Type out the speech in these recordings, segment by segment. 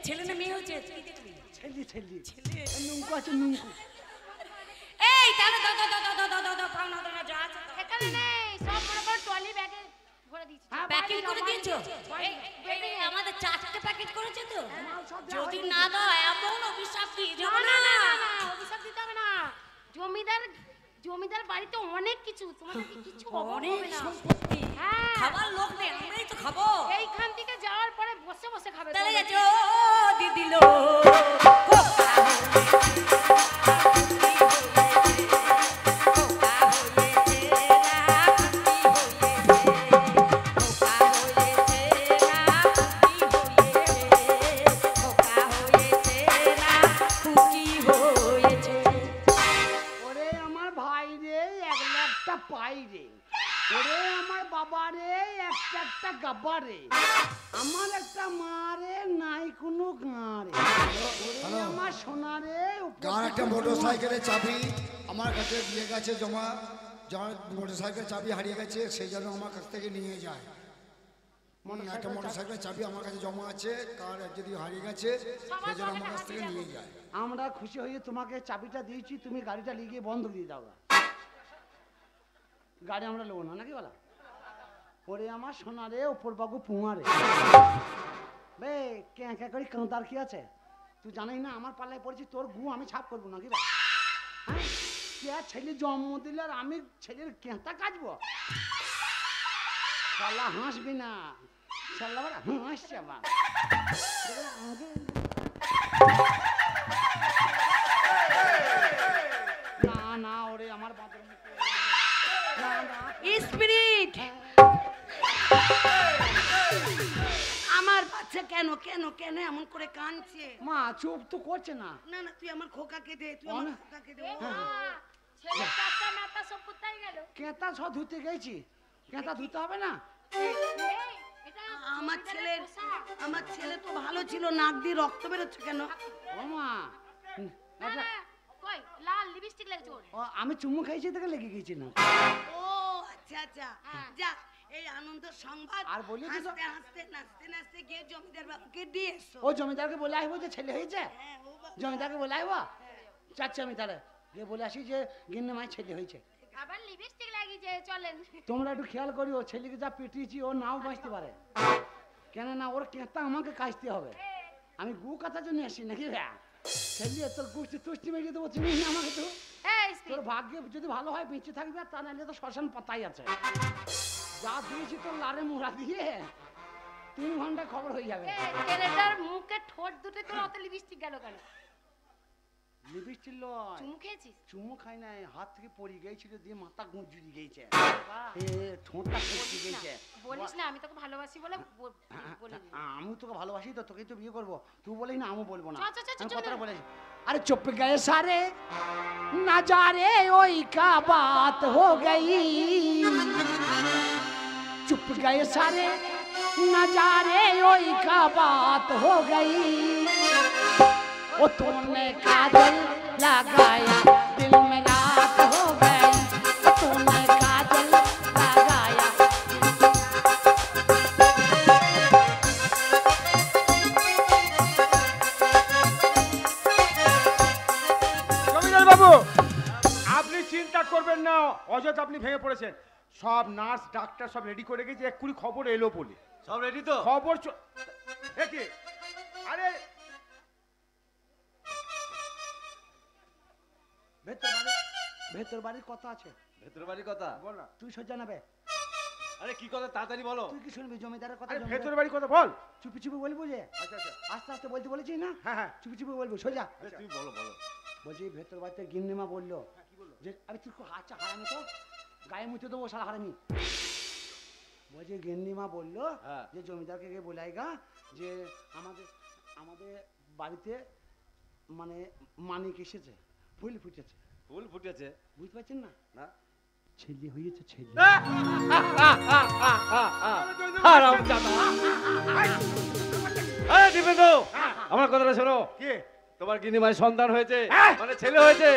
ছেলে না মেয়ে হচ্ছে? ছেলে ছেলে ছেলে নুঙ্কু আছে নুঙ্কু। এই তাহলে দাও পাওনা দাও যা আছে এখানে নেই, সব বড় বড় ট্রলি ব্যাগে ভরে দিয়েছি। প্যাকেট করে দিয়েছো? এই আমাদের 4টে প্যাকেট করেছে তো, যদি না দাও এমন অভিশাপ দিয়ে যাব না। না অভিশাপ দিতে হবে না। জমিদার বাড়িতে অনেক কিছু, তোমাদেরকে কিছু হবে না। সম্পত্তি, হ্যাঁ খাবার লোক নেই, আমরাই তো খাবো। এইখান থেকে যাওয়ার পরে বসে বসে খাবে। তাহলে যাচ্ছো দিদি লো একটা গাবারে, আমার একটা মারে নাই কোনো গাঁরে, আমার সোনারে গান একটা মোটরসাইকেলের চাবি আমার কাছে দিয়ে গেছে জমা, মোটরসাইকেলের চাবি হারিয়ে গেছে, সেই জন্য আমার কাছ থেকে নিয়ে যায়। একটা মোটরসাইকেলের চাবি আমার কাছে জমা আছে, কার যদি হারিয়ে গেছে সেই জন্য আমার কাছ থেকে নিয়ে যায়। আমরা খুশি হয়ে তোমাকে চাবিটা দিয়েছি, তুমি গাড়িটা নিয়ে গিয়ে বন্ধ দিয়ে দাও। গাড়ি আমরা নেবো না নাকি বলা? ওরে আমার সোনারে ওপর বাবু পুঙারে বে ক্যাঁ ক্যাঁ করি কাঁদার কি আছে? তুই জানিস না আমার পাল্লায় পড়েছি, তোর গু আমি ছাপ করবো নাকি বা? হ্যাঁ কে ছেলে জন্ম দিলে আর আমি ছেলের কেঁতা কাটবো? পাল্লা হাসবি না, শালা বড় হাসছে বা। না না ওরে আমার বাঁধর স্পিরিট, আমার বাচ্চা কেন কেন কেন এমন করে কাঁদছে? মা চুপ তো করছে না। না না তুই আমার খোকাকে দে, তুই আমার খোকাকে দে। ছেলে কাটা নাটা সব কোথায় গেল? কেঁতা সব ধুতে গেছি, কেঁতা ধুতে হবে না? আমার ছেলে তো ভালো ছিল, নাক দিয়ে রক্ত বেরোচ্ছে কেন? ও মা কই লাল লিপস্টিক লাগছে ওরে? আমি চুমু খাইছি থেকে লেগে গেছি না। ও আচ্ছা আচ্ছা, যা এই আনন্দ সংবাদ আর বলি হাসতে হাসতে নাচতে নাচতে গিয়ে জমিদার বাবুকে দিয়ে এসো। ও জমিদারকে বলে আসবো যে ছেলে হয়েছে, জমিদারকে বলে আসবো। চাচ্ছি আমি তাহলে গিয়ে বলে আসি যে গিন্নি মায়ের ছেলে হয়েছে। আবার লিপস্টিক লাগিয়েছে, চলেন। তোমরা একটু খেয়াল করি, ও ছেলেকে যা পিটিয়েছি ও নাও বাঁচতে পারে, কেন না ওর কেঁতা আমাকে কাচতে হবে। আমি গু কাটার জন্য আসি নাকি? ছেলে তোর গুষ্টি তুষ্টি মেরিয়ে দেবো, চিনিস না আমাকে? তো তোর ভাগ্য যদি ভালো হয় বেঁচে থাকবে, তা নাহলে তো শ্মশান পাতাই আছে। যা দিয়েছি তোর লারে মুড়া দিয়ে 3 ঘন্টা খবর হয়ে যাবে। ছেলেটার মুখে ঠোঁট দুটো তো অত লিপস্টিক গেল কেন? লিপস্টিক লয়, চুমু খেয়েছিস? চুমু খাই নাই, হাত থেকে পড়ে গিয়েছিল দিয়ে মাথা গুঁজুরি গিয়েছে, ঠোঁটটা কুচকে গিয়েছে। বলিস না আমি তোকে ভালোবাসি বলে আমি তোকে ভালোবাসি তো, তোকেই তো বিয়ে করবো। তুই বলিস না, আমি বলবো না। আমি কথাটা বলেছি। अरे चुप गए सारे नजारे ओई का बात हो गई, चुप गए सारे नजारे ओई का बात हो गई, ओ तूने काजल लगाया दिल में रात हो गई, तूने काजल लगाया। বাবু আপনি চিন্তা করবেন না, অযথা আপনি ভেঙে পড়েছেন। সব নার্স ডাক্তার সব রেডি করে গেছে, এক্ষুনি খবর এলো বলে। সব রেডি তো? খবর কি? আরে ভেতর বাড়ির কথা আছে। ভেতর বাড়ির কথা বল না, তুই সোজা নেবে। আরে কি কথা তাড়াতাড়ি বলো। তুই কি শুনবি জমিদারের কথা? ভেতর বাড়ির কথা বল। চুপি চুপি বলবো যে? আচ্ছা আচ্ছা, আস্তে আস্তে বলতে বলেছি না? হ্যাঁ হ্যাঁ, চুপি চুপি বলবো, সোজা। তুমি বলো বলো। বলছি ভেতর বাড়িতে গিন্নিমা বললো যে আরে তুই আচ্ছা হারামি তো গায়ে মুছে দেবো সারা হারামি। বলছি গিন্নিমা বললো যে জমিদারকে গিয়ে বলাইগা যে আমাদের বাড়িতে মানে মানিক এসেছে, ফুল ফুটেছে। ফুল ফুটেছে? বুঝতে পারছেন না? না ছেলে হয়েছে, ছেলে। আমার কথাটা শোনো, কি তোমার গিন্নি মায়ের সন্তান হয়েছে, মানে ছেলে হয়েছে।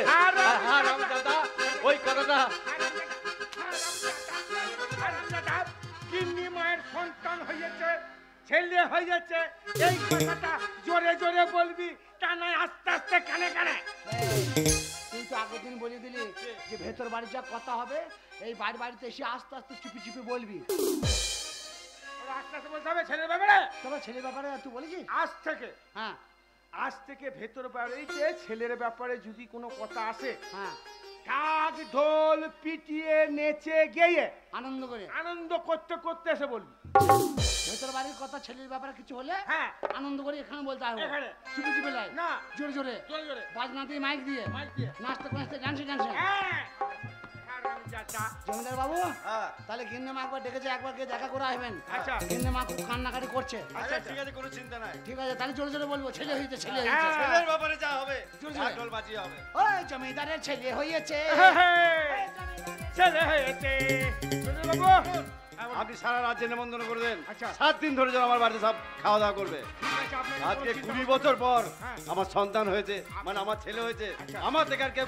ওই কথাটা গিন্নি মায়ের সন্তান হয়েছে, ছেলে হয়ে যাচ্ছে, এই কথাটা জোরে জোরে জোরে বলবি, তা নয় আস্তে আস্তে কানে কানে। তুই তো আগের দিন বলে দিলি যে ভেতর বাড়ি যা কথা হবে এই বাড়িতে এসে আস্তে আস্তে চুপি চুপি বলবি। ওরা আস্তে আস্তে বলতে হবে ছেলের ব্যাপারে। তবে ছেলের ব্যাপারে তুই বলেছিস? হ্যাঁ, আজ থেকে ভেতর বাড়িতে ছেলের ব্যাপারে যদি কোনো কথা আসে, হ্যাঁ, কাক ঢোল পিটিয়ে নেচে গেয়ে আনন্দ করতে করতে এসে বলবি। ভেতর বাড়ির কথা ছেলের ব্যাপারে কিছু হলে হ্যাঁ, আনন্দ করে এখানে বলতে হবে, এখানে। চুপি চুপি লাই না, জোরে জোরে জোরে জোরে বাজনা দিয়ে মাইক দিয়ে নাচতে নাচতে ডান্সে ডান্সে। হ্যাঁ, হারামজাদা। জমিদার বাবু হ্যাঁ তাহলে গিন্নি মা একবার ডেকেছে, একবার গিয়ে দেখা করে আসবেন। আচ্ছা। গিন্নি মা খুব কান্নাকাটি করছে। আচ্ছা ঠিক আছে, কোনো চিন্তা নাই। ঠিক আছে, তাহলে জোরে জোরে বলবো ছেলে হয়েছে ছেলে হ্যাঁ। হয়েছে। ছেলের ব্যাপারে যা হবে জোরে জোরে। ঢোল বাজিয়ে হবে। ওই জমিদারের ছেলে হয়েছে। ছেলে হয়েছে। জমিদার বাবু, আপনি সারা রাজ্যে নেমন্তন্ন করে দেন। আচ্ছা। 7 দিন ধরে যেন আমার বাড়িতে সব খাওয়া দাওয়া করবে। ঠিক আছে, আপনাকে আজকে কোনো চিন্তা 20 বছর পর হ্যাঁ। আমার সন্তান হয়েছে, মানে আমার ছেলে হয়েছে। আচ্ছা। আমার থেকে আর কেউ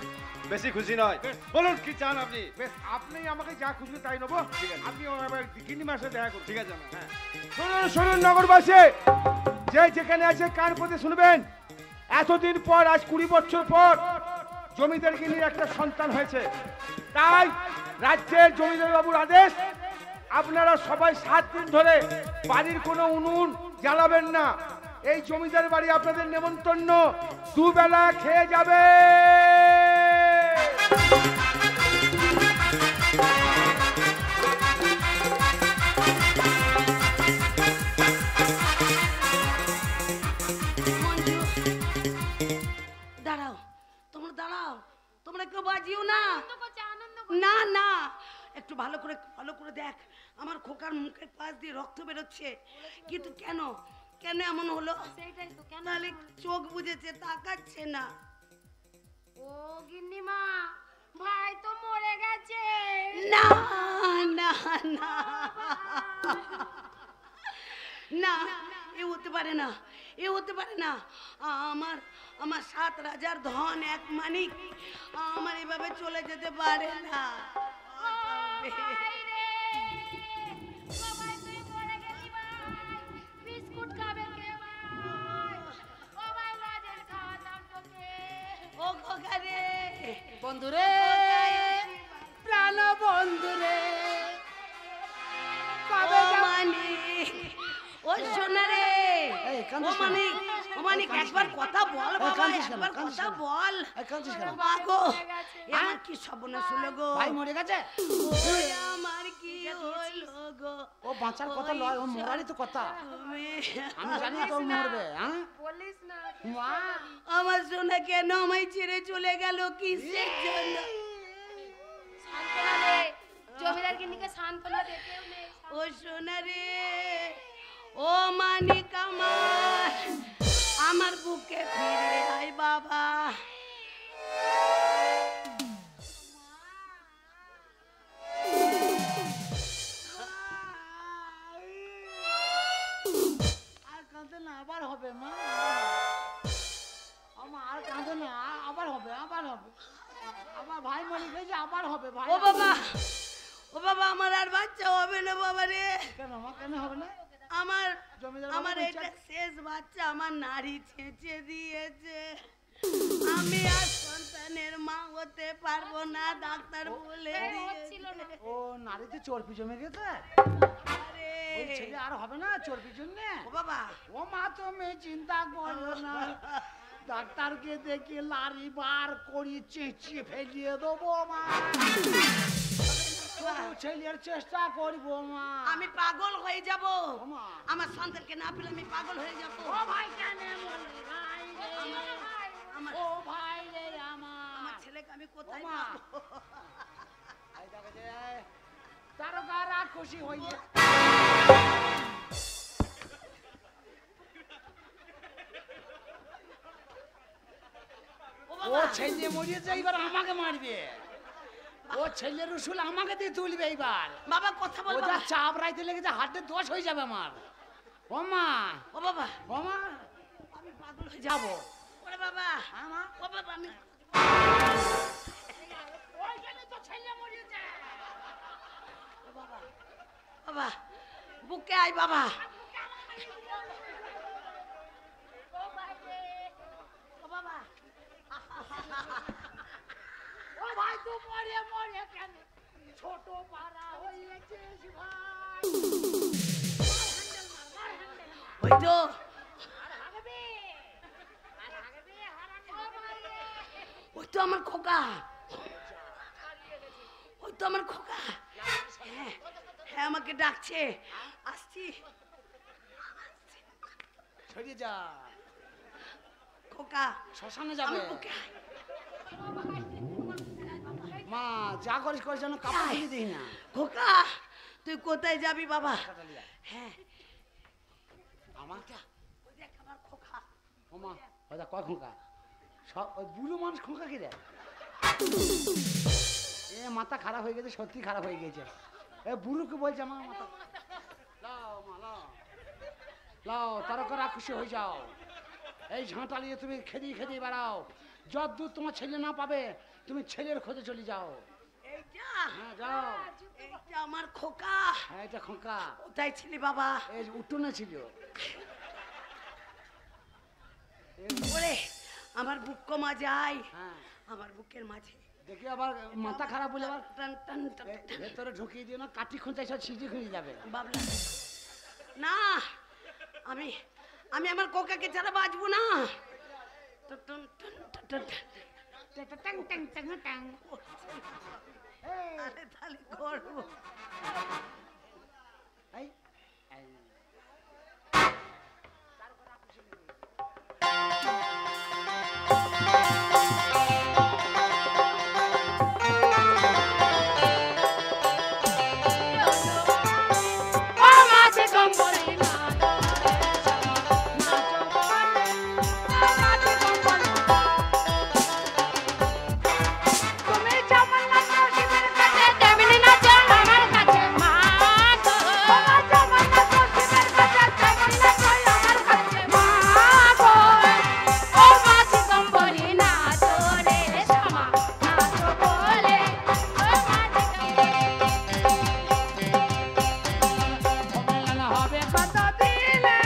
বেশি খুশি নয়। বেশ। বলুন কি চান আপনি? বেশ, আপনি আমাকে যা খুশি তাই নেবো। ঠিক আছে। আপনি আমার গিন্নি মাসে দেখা করুন। ঠিক আছে হ্যাঁ। শুনুন শুনুন নগরবাসী, যে যেখানে আছে কান পথে শুনবেন। এতদিন পর, আজ 20 বছর পর জমিদার গিন্নির একটা সন্তান হয়েছে। তাই রাজ্যের জমিদার বাবুর আদেশ, আপনারা সবাই 7 দিন ধরে বাড়ির কোনো উনুন জ্বালাবেন না। এই জমিদার বাড়ি আপনাদের নেমন্তন্ন, দুবেলা খেয়ে যাবে। মঞ্জু, দাঁড়াও, তোমরা কেউ বাজিও না। না না, একটু ভালো করে দেখ, আমার খোকার মুখের পাশ দিয়ে রক্ত বেরোচ্ছে। কিন্তু কেন কেন এমন হলো? সেইটাই তো, কেন তাহলে চোখ বুঝেছে, তাকাচ্ছে না। ও গিন্নিমা, ভাই তো মরে গেছে। না না না না, এ হতে পারে না, এ হতে পারে না। আমার 7 রাজার ধন, এক মানিক আমার এভাবে চলে যেতে পারে না। ভাই রে, ও ভাই তুই মরে গেলি ভাই। বিস্কুট খাবে কে ভাই? ও ভাই লজেন খাওয়াতাম তোকে। ও খোকা রে, বন্ধুরে, প্রাণ বন্ধুরে, ও মানিক, ও সোনা রে, এই, ও কাঁদিস কেন? মানিক, ও মানিক, একবার কথা বল বাবা, কাঁদিস কেন? একবার কাঁদিস কথা কেন? বল। এই, কাঁদছিস কেন? বাগো, আমার কি সর্বনাশ হলো গো। ভাই মরে গেছে? ওই আমার কি হলো গো। ও বাঁচার কথা লয়, ও মরারই তো কথা। তুমি আমি জানি তো ও মরবে। হ্যাঁ বলিস না। মা, আমার সোনা কেন আমায় ছেড়ে চলে গেল, কিসের জন্য? সান্ত্বনা দে, জমিদার গিন্নিকে সান্ত্বনা দে, কেউ নেই। ও সোনা রে, ও মানিক আমার বুকে ফিরে আয় বাবা। আর কাঁদে না, আবার হবে মা। আমার আর কাঁদে না, আবার হবে, আবার হবে। আমার ভাই মরে গেছে, আবার হবে ভাই। ও বাবা, ও বাবা, আমার আর বাচ্চা হবে না বাবা রে। কেন মা, কেন হবে না? আমার জমিদার আমার বাবু এটা শেষ বাচ্চা, আমার নারী ছেঁচে দিয়েছে। আমি আর সন্তানের মা হতে পারবো না, ডাক্তার বলে হচ্ছিল না। ও নারীতে চর্বি জমে গেছে। আরে ওই ছেলে আর হবে না চর্বির জন্য। ও বাবা, ও মা তুমি চিন্তা করো না, ডাক্তারকে দেখে লারি বার করি চেঁচিয়ে ফেলিয়ে দেবো মা। ছেলের চেষ্টা করবো মা। আমি পাগল হয়ে যাব। ও মা, আমার সন্তানকে না পেলে আমি পাগল হয়ে যাব। ও ভাই কেন বললি ভাই রে? আমার ও ভাই রে আমার। আমার ছেলেকে আমি কোথায় ও মা। পাবো? এই দেখো যে, তারকারা খুশি হইয়ে ও ও বাবা, ছেলে মরিয়েছে, এইবার আমাকে মারবে। ও ছেলের রসুল আমাকে দিয়ে তুলবে এইবার। বাবা কথা বল ও যা বাবা। চাপ রাইতে লেগেছে, হার্টে দোষ হয়ে যাবে আমার। ও মা, ও বাবা, ও মা, আমি পাগল হয়ে যাব। যাবো। ওরে বাবা, হ্যাঁ মা, ও বাবা, আমি বাবা, বুকে আয় বাবা। ও ভাই রে, তো আমার খোকা, ওই তো আমার খোকা। হ্যাঁ হ্যাঁ আমাকে ডাকছে, আসছি। ছড়িয়ে যা, খোকা শ্মশানে যাবে। আমার বুকে আয়। মা যা করিস করিস যেন কাপড় খুলে দিই না। খোকা তুই কোথায় যাবি বাবা? হ্যাঁ আমারটা ওই দেখ আমার খোকা। ও মা ওটা কয় খোঁকা, সব ওই বুড়ো মানুষ খোঁকা কি রে? এ মাথা খারাপ হয়ে গেছে, সত্যি খারাপ হয়ে গেছে। এ বুড়োকে বলছে আমার মাথা লাও মা লাও লাও, তারকা খুশি হয়ে যাও। এই ঝাঁটা নিয়ে তুমি খেদি খেদি বেড়াও, যতদূর তোমার ছেলে না পাবে তুমি ছেলের খোঁজে চলে যাও। এইটা হ্যাঁ যাও। এইটা আমার খোকা। হ্যাঁ এটা খোঁকা, কোথায় ছিলি বাবা? এই উঠোনে ছিল। ওরে আমার বুক কমা যায়, হ্যাঁ আমার বুকের মাঝে দেখি আবার মাথা খারাপ হলে আবার টান টান টান এ, ভেতরে ঢুকিয়ে দিও না, কাঠি খুঁচাই সব সিঁড়ি খুঁজে যাবে। বাবলা না, আমি আমি আমার কোকাকে ছাড়া বাঁচবো না। টন টন টন টন টন টন টন টন টন। আরে তাহলে করবো। এই এই ও মাঝে কম্বলে না নাচো বলে, ও মাঝে কম্বলে। তুমি যেমন নাচো শিবের কাছে, তেমনি নাচো আমার কাছে মা গো। তোমার যেমন নাচো শিবের কাছে, তেমনি নাচো আমার কাছে মা গো। ও মাঝে কম্বলে নাচো রে শ্যামা, নাচো বলে, ও মাঝে সম্মেলন হবে কত দিলে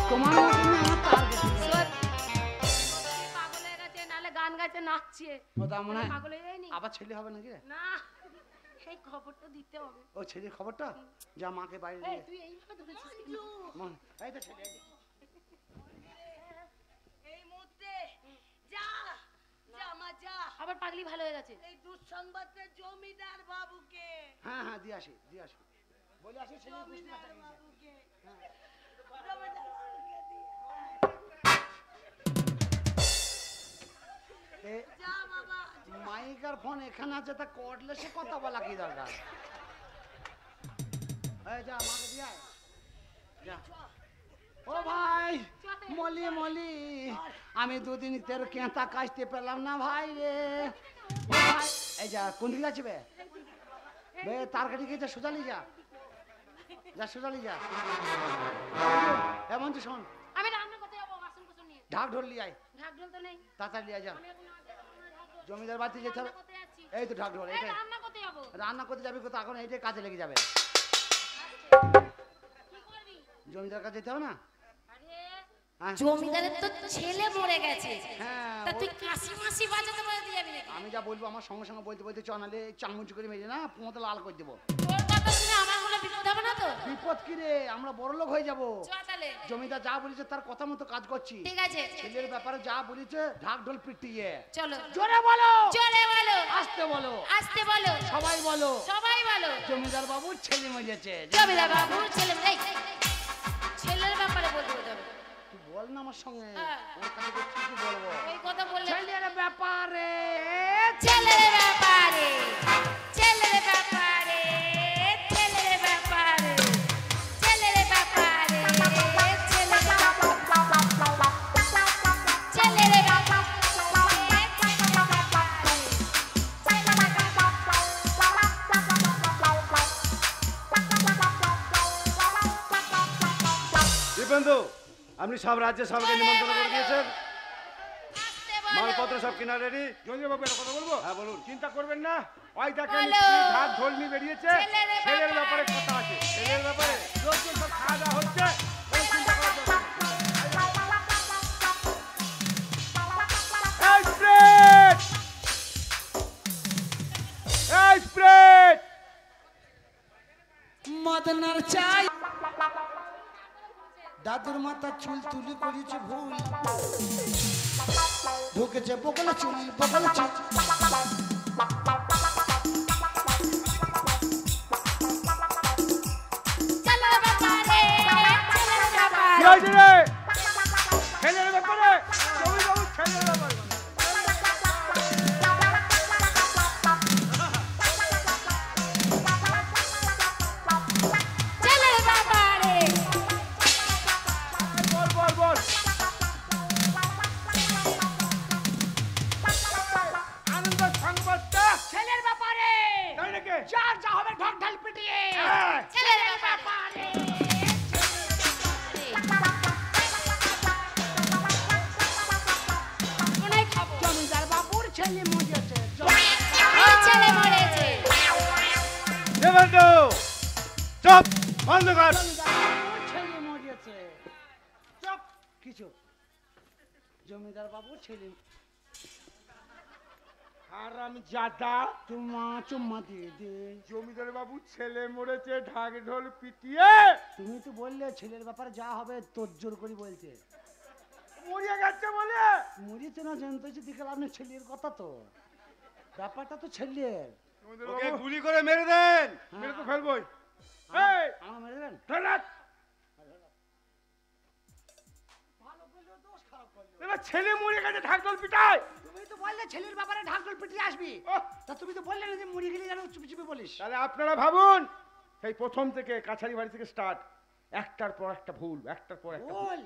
তোমার মতন আমার টার্গেট। পাগল হয়ে গেছে, নাহলে গান গাইছে নাচছে। ওটা মনে হয় পাগল হয়ে যায়নি? আবার ছেলে হবে নাকি রে? না, এই খবরটা দিতে হবে। ও ছেলের খবরটা যা মাকে বাইরে এই দিয়ে তুই এইভাবে ধরেছিস কেন? মা, এই তো ছেলে এই যে। এই মুহূর্তে যা যা মা যা, আবার পাগলি ভালো হয়ে গেছে। এই দুঃসংবাদটা জমিদার বাবুকে, হ্যাঁ হ্যাঁ দিয়ে আসি বলে আসি ছেলে জমিদার বাবুকে, জমিদার বাবুকে দিয়ে এ যা বাবা। মাইকার ফোন এখানে আছে, তা কর্ডলেসে কথা বলা কি দরকার? এই যা মাকে দিয়ে আয়। যা। ও ভাই মলি মলি, আমি দুদিন তোর কেঁতা কাটতে পেলাম না ভাই রে। ও ভাই এই যা কোন দিকে যাচ্ছে বে? বে তার কাটি গিয়ে যা সোজালি যা, যা সোজালি যা। এমন তো শোন, আমি রান্না করতে যাবো, বাসন কোসন নিয়ে। ঢাক ঢোল আয়, ঢাক ঢোল তো নেই। তাড়াতাড়ি যা। আমি এখন ঢাক ঢোল জমিদার বাড়িতে যেতে হবে। রান্না করতে যাচ্ছি। এই তো ঢাক ঢোল, এই এটাই রান্না করতে যাবো। রান্না করতে যাবি কোথাও, এখন এইটাই কাজে লেগে যাবে। কি করবি? জমিদার কাছে যেতে হবে না? আরে হ্যাঁ জমিদারের তো ছেলে মরে গেছে, হ্যাঁ তা তুই কাশি মাসি বাজাতে বাজাতে যাবি নাকি? আমি যা বলবো আমার সঙ্গে সঙ্গে বলতে বলতে চনালে চামচ করে মেরে না পুঁতে লাল করে দেবো। তোর কথা শুনে আমার কোনো বিপদ হবে না তো? বিপদ কি রে, আমরা বড় লোক হয়ে যাবো। চল তাহলে। জমিদার যা বলেছে তার কথা মতো কাজ করছি। ঠিক আছে ছেলের ব্যাপারে যা বলেছে ঢাক ঢোল পিটিয়ে চলো। জোরে বলো, জোরে বলো, আস্তে বলো, আস্তে বলো, সবাই বলো, সবাই বলো। জমিদার বাবুর ছেলে মরেছে। জমিদার বাবুর ছেলে, এই ছেলের ব্যাপারে বলতে হবে। তুই বল না আমার সঙ্গে, হ্যাঁ। ওর কাছে গিয়ে ঠিকই বলবো। এই কথা বললে ছেলের ব্যাপারে, ছেলের ব্যাপারে, ছেলের ব্যাপারে, ছেলের ব্যাপারে, ছেলের ব্যাপারে, ছেলের ব্যাপারে, ছেলের দীপেন্দু, আপনি সব রাজ্যে সবাইকে নিমন্ত্রণ করে দিয়েছেন, আসতে বলো। মালপত্র সব কিনা রেডি? জমিদার বাবু একটা কথা বলবো? হ্যাঁ বলুন। চিন্তা করবেন না, ওই দেখেন বলো। স্ত্রী ঢাক ঢোল নিয়ে বেরিয়েছে, ছেলের ছেলের ব্যাপারে। ব্যাপারে কথা আছে। ছেলের ব্যাপারে লোকজন সব খাওয়া দাওয়া হচ্ছে, কোনো চিন্তা করার দরকার নেই। এই স্প্রেড! এই স্প্রেড! মদনার চাই দাদুর মাথা চুল তুলি করেছে ভুল, ঢুকেছে বগলে চুল বগলে চুল। ছেলের ব্যাপারে ছেলের ব্যাপারে কি হয়েছে রে? ছেলের ব্যাপারে জমিদার বাবু ছেলের ব্যাপারে ছেলের ব্যাপারে বল বল বল। আনন্দ সংবাদটা ছেলের ব্যাপারে তাই নাকি? যার যা হবে ঢক ঢাল পিটিয়ে। হ্যাঁ। ছেলের ব্যাপারে অনেক খাবো জমিদার বাবুর ছেলে মরেছে। ছেলে মরেছে দেবেন্দ্র চুপ বন্ধ কর। জমিদার বাবুর ছেলে মরেছে। চুপ কিছু। জমিদার বাবুর ছেলে হারাম জাদা, চুম্মা দিয়ে দে। জমিদার বাবু ছেলে মরেছে ঢাক ঢোল পিটিয়ে। তুমি তো বললে ছেলের ব্যাপারে যা হবে তোর জোর করে বলতে। মরিয়া গেছে বলে মরিয়েছে না জানতে হচ্ছে দিকে আপনি ছেলের কথা তো, ব্যাপারটা তো ছেলের। জমিদার ওকে বাবু গুলি করে মেরে দেন। মেরে তো ফেলবই। এই আমার মেরে দেবেন? ঠেলাত। এবার ছেলে মরে গেছে ঢাক ঢোল পিটায়। তুমি তো বললে ছেলের ব্যাপারে ঢাকঢোল পিটিয়ে আসবি, ওহ, তা তুমি তো বললে না যে মরে গেলে যেন চুপি চুপি বলিস। তাহলে আপনারা ভাবুন সেই প্রথম থেকে কাছারি বাড়ি থেকে স্টার্ট, একটার পর একটা ভুল, একটার পর একটা ভুল। বল